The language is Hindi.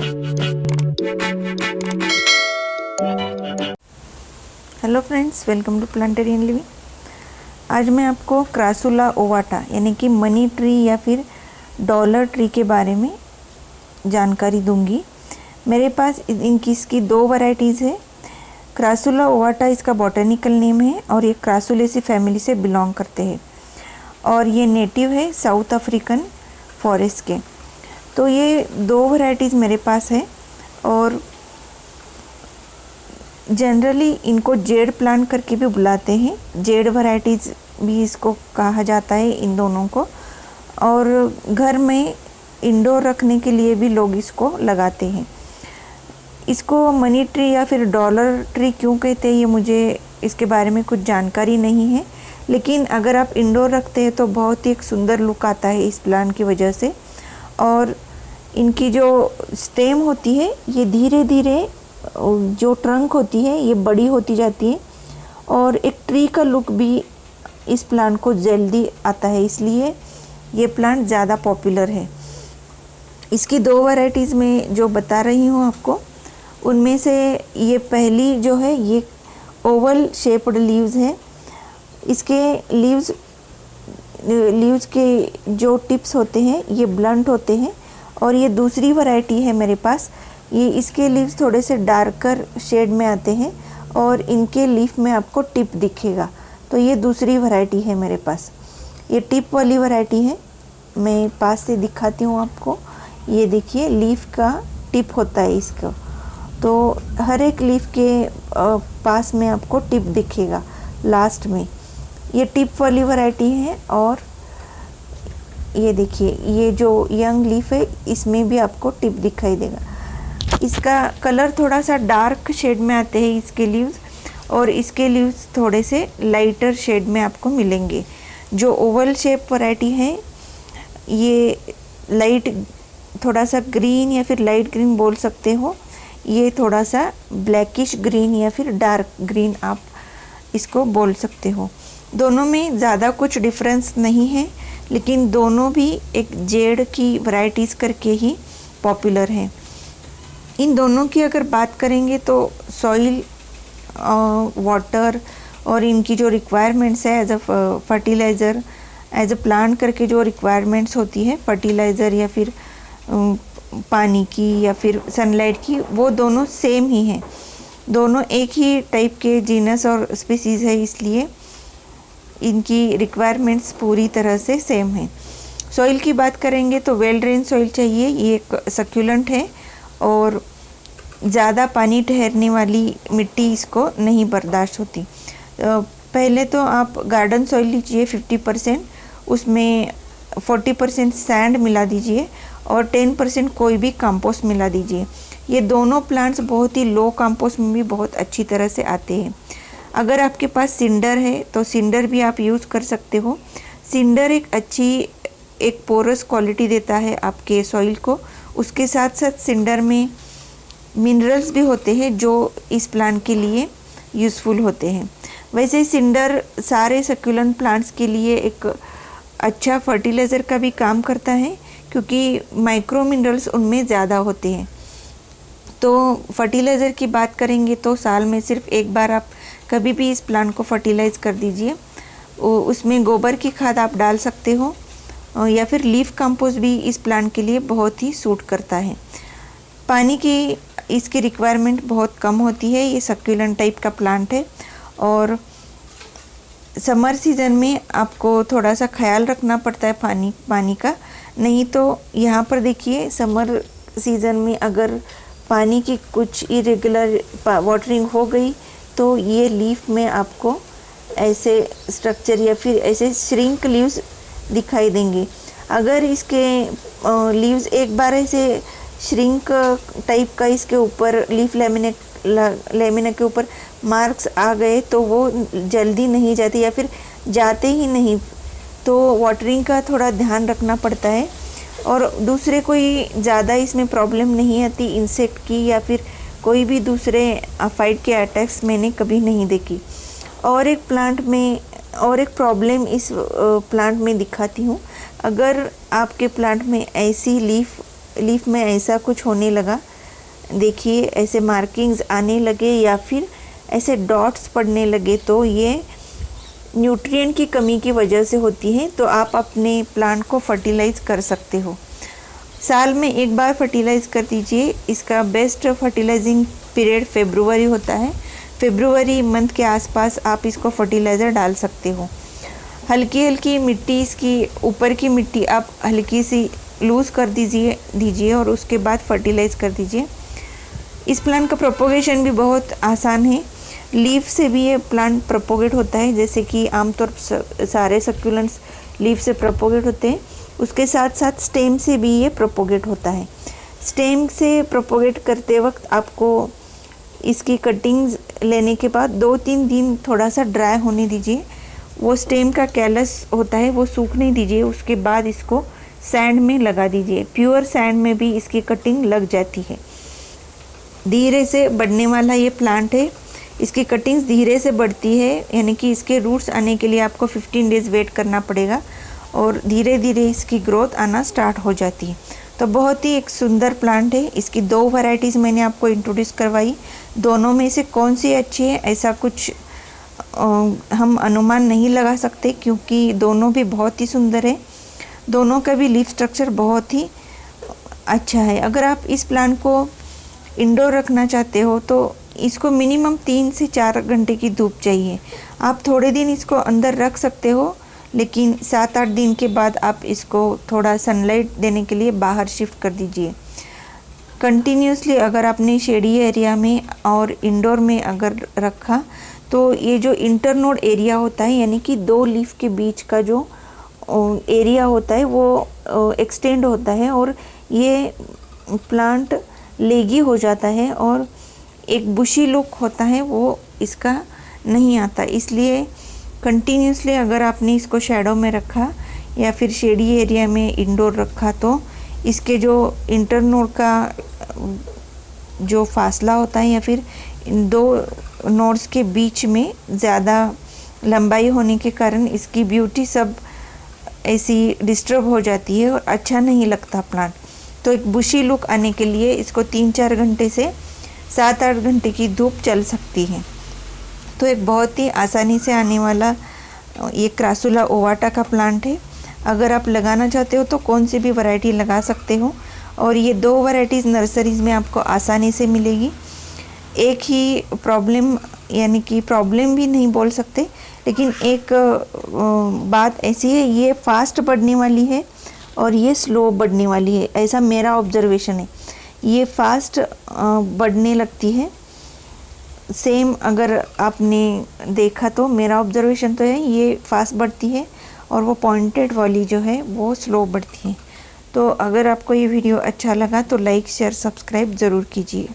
Hello friends, welcome to Planterian Living. आज मैं आपको क्रासुला ओवाटा यानी कि मनी ट्री या फिर डॉलर ट्री के बारे में जानकारी दूंगी। मेरे पास इसकी दो वैरायटीज़ है। क्रासुला ओवाटा इसका बॉटनिकल नेम है और ये क्रासुलेसी फैमिली से बिलोंग करते हैं और ये नेटिव है साउथ अफ्रीकन फॉरेस्ट के। तो ये दो वैरायटीज़ मेरे पास है और जनरली इनको जेड प्लांट करके भी बुलाते हैं। जेड वैरायटीज़ भी इसको कहा जाता है इन दोनों को, और घर में इंडोर रखने के लिए भी लोग इसको लगाते हैं। इसको मनी ट्री या फिर डॉलर ट्री क्यों कहते हैं, ये मुझे इसके बारे में कुछ जानकारी नहीं है, लेकिन अगर आप इंडोर रखते हैं तो बहुत ही एक सुंदर लुक आता है इस प्लांट की वजह से। और इनकी जो स्टेम होती है ये धीरे धीरे जो ट्रंक होती है ये बड़ी होती जाती है और एक ट्री का लुक भी इस प्लांट को जल्दी आता है, इसलिए ये प्लांट ज़्यादा पॉपुलर है। इसकी दो वैरायटीज़ में जो बता रही हूँ आपको, उनमें से ये पहली जो है ये ओवल शेप्ड लीव्स है। इसके लीव्स के जो टिप्स होते हैं ये ब्लंट होते हैं। और ये दूसरी वैरायटी है मेरे पास, ये इसके लीव्स थोड़े से डार्कर शेड में आते हैं और इनके लीफ में आपको टिप दिखेगा। तो ये दूसरी वैरायटी है मेरे पास, ये टिप वाली वैरायटी है। मैं पास से दिखाती हूँ आपको। ये देखिए लीफ का टिप होता है इसका, तो हर एक लीफ के पास में आपको टिप दिखेगा लास्ट में। ये टिप वाली वैरायटी है। और ये देखिए ये जो यंग लीफ है इसमें भी आपको टिप दिखाई देगा। इसका कलर थोड़ा सा डार्क शेड में आते हैं इसके लीव्स, और इसके लीव्स थोड़े से लाइटर शेड में आपको मिलेंगे। जो ओवल शेप वैरायटी है ये लाइट थोड़ा सा ग्रीन या फिर लाइट ग्रीन बोल सकते हो। ये थोड़ा सा ब्लैकिश ग्रीन या फिर डार्क ग्रीन आप इसको बोल सकते हो। दोनों में ज़्यादा कुछ डिफरेंस नहीं है, लेकिन दोनों भी एक जेड की वैरायटीज़ करके ही पॉपुलर हैं। इन दोनों की अगर बात करेंगे तो सॉइल, वाटर और इनकी जो रिक्वायरमेंट्स है as a fertiliser, as a plant करके जो रिक्वायरमेंट्स होती है फर्टिलाइज़र या फिर पानी की या फिर सनलाइट की, वो दोनों सेम ही हैं। दोनों एक ही टाइप के जीनस और स्पीसीज़ है, इसलिए इनकी रिक्वायरमेंट्स पूरी तरह से सेम है। सॉइल की बात करेंगे तो वेल ड्रेन सॉइल चाहिए। ये एक सक्यूलेंट है और ज़्यादा पानी ठहरने वाली मिट्टी इसको नहीं बर्दाश्त होती। पहले तो आप गार्डन सॉइल लीजिए 50%, उसमें 40% सैंड मिला दीजिए और 10% कोई भी कंपोस्ट मिला दीजिए। ये दोनों प्लांट्स बहुत ही लो कंपोस्ट में भी बहुत अच्छी तरह से आते हैं। अगर आपके पास सिंडर है तो सिंडर भी आप यूज़ कर सकते हो। सिंडर एक पोरस क्वालिटी देता है आपके सॉइल को। उसके साथ साथ सिंडर में मिनरल्स भी होते हैं जो इस प्लांट के लिए यूज़फुल होते हैं। वैसे सिंडर सारे सक्यूलेंट प्लांट्स के लिए एक अच्छा फर्टिलाइज़र का भी काम करता है, क्योंकि माइक्रो मिनरल्स उनमें ज़्यादा होते हैं। तो फर्टिलाइज़र की बात करेंगे तो साल में सिर्फ एक बार आप कभी भी इस प्लांट को फर्टिलाइज़ कर दीजिए। उसमें गोबर की खाद आप डाल सकते हो या फिर लीफ कंपोस्ट भी इस प्लांट के लिए बहुत ही सूट करता है। पानी की इसकी रिक्वायरमेंट बहुत कम होती है। ये सक्यूलेंट टाइप का प्लांट है और समर सीज़न में आपको थोड़ा सा ख्याल रखना पड़ता है पानी का। नहीं तो यहाँ पर देखिए समर सीज़न में अगर पानी की कुछ इरेगुलर वाटरिंग हो गई तो ये लीफ में आपको ऐसे स्ट्रक्चर या फिर ऐसे श्रिंक लीव्स दिखाई देंगे। अगर इसके लीव्स एक बार ऐसे श्रिंक टाइप का इसके ऊपर लीफ लेमिना के ऊपर मार्क्स आ गए तो वो जल्दी नहीं जाते या फिर जाते ही नहीं। तो वाटरिंग का थोड़ा ध्यान रखना पड़ता है। और दूसरे कोई ज़्यादा इसमें प्रॉब्लम नहीं आती इंसेक्ट की या फिर कोई भी दूसरे फाइट के अटैक्स मैंने कभी नहीं देखी। और एक प्रॉब्लम इस प्लांट में दिखाती हूँ। अगर आपके प्लांट में ऐसी लीफ में ऐसा कुछ होने लगा देखिए ऐसे मार्किंग्स आने लगे या फिर ऐसे डॉट्स पड़ने लगे तो ये न्यूट्रिएंट की कमी की वजह से होती है। तो आप अपने प्लांट को फर्टिलाइज़ कर सकते हो। साल में एक बार फर्टिलाइज़ कर दीजिए। इसका बेस्ट फर्टिलाइजिंग पीरियड फेब्रुवरी होता है। फेब्रुवरी मंथ के आसपास आप इसको फर्टिलाइज़र डाल सकते हो। हल्की हल्की मिट्टी, इसकी ऊपर की मिट्टी आप हल्की सी लूज़ कर दीजिए और उसके बाद फर्टिलाइज़ कर दीजिए। इस प्लांट का प्रोपोगेशन भी बहुत आसान है। लीफ से भी ये प्लांट प्रोपोगेट होता है, जैसे कि आमतौर पर सारे सक्यूलेंट्स लीफ से प्रोपोगेट होते हैं। उसके साथ साथ स्टेम से भी ये प्रोपोगेट होता है। स्टेम से प्रोपोगेट करते वक्त आपको इसकी कटिंग्स लेने के बाद 2-3 दिन थोड़ा सा ड्राई होने दीजिए। वो स्टेम का कैलस होता है वो सूखने दीजिए। उसके बाद इसको सैंड में लगा दीजिए। प्योर सैंड में भी इसकी कटिंग लग जाती है। धीरे से बढ़ने वाला ये प्लांट है। इसकी कटिंग्स धीरे से बढ़ती है, यानी कि इसके रूट्स आने के लिए आपको 15 डेज़ वेट करना पड़ेगा और धीरे धीरे इसकी ग्रोथ आना स्टार्ट हो जाती है। तो बहुत ही एक सुंदर प्लांट है। इसकी 2 वैरायटीज़ मैंने आपको इंट्रोड्यूस करवाई। दोनों में से कौन सी अच्छी है ऐसा कुछ हम अनुमान नहीं लगा सकते, क्योंकि दोनों भी बहुत ही सुंदर है। दोनों का भी लीफ स्ट्रक्चर बहुत ही अच्छा है। अगर आप इस प्लांट को इंडोर रखना चाहते हो तो इसको मिनिमम 3 से 4 घंटे की धूप चाहिए। आप थोड़े दिन इसको अंदर रख सकते हो, लेकिन 7-8 दिन के बाद आप इसको थोड़ा सनलाइट देने के लिए बाहर शिफ्ट कर दीजिए। कंटिन्यूसली अगर आपने शेडी एरिया में और इंडोर में अगर रखा तो ये जो इंटरनोड एरिया होता है, यानी कि 2 लीफ के बीच का जो एरिया होता है वो एक्सटेंड होता है और ये प्लांट लेगी हो जाता है और एक बुशी लुक होता है वो इसका नहीं आता। इसलिए कंटिन्यूसली अगर आपने इसको शैडो में रखा या फिर शेडी एरिया में इंडोर रखा तो इसके जो इंटरनोड का जो फासला होता है या फिर इन 2 नोड्स के बीच में ज़्यादा लंबाई होने के कारण इसकी ब्यूटी सब ऐसी डिस्टर्ब हो जाती है और अच्छा नहीं लगता प्लांट। तो एक बुशी लुक आने के लिए इसको 3-4 घंटे से 7-8 घंटे की धूप चल सकती है। तो एक बहुत ही आसानी से आने वाला ये क्रासुला ओवाटा का प्लांट है। अगर आप लगाना चाहते हो तो कौन सी भी वैरायटी लगा सकते हो और ये 2 वैरायटीज़ नर्सरीज़ में आपको आसानी से मिलेगी। एक ही प्रॉब्लम, यानी कि प्रॉब्लम भी नहीं बोल सकते, लेकिन एक बात ऐसी है, ये फास्ट बढ़ने वाली है और ये स्लो बढ़ने वाली है, ऐसा मेरा ऑब्जर्वेशन है। ये फास्ट बढ़ने लगती है। सेम अगर आपने देखा तो मेरा ऑब्जर्वेशन तो है ये फास्ट बढ़ती है और वो पॉइंटेड वाली जो है वो स्लो बढ़ती है। तो अगर आपको ये वीडियो अच्छा लगा तो लाइक शेयर सब्सक्राइब ज़रूर कीजिए।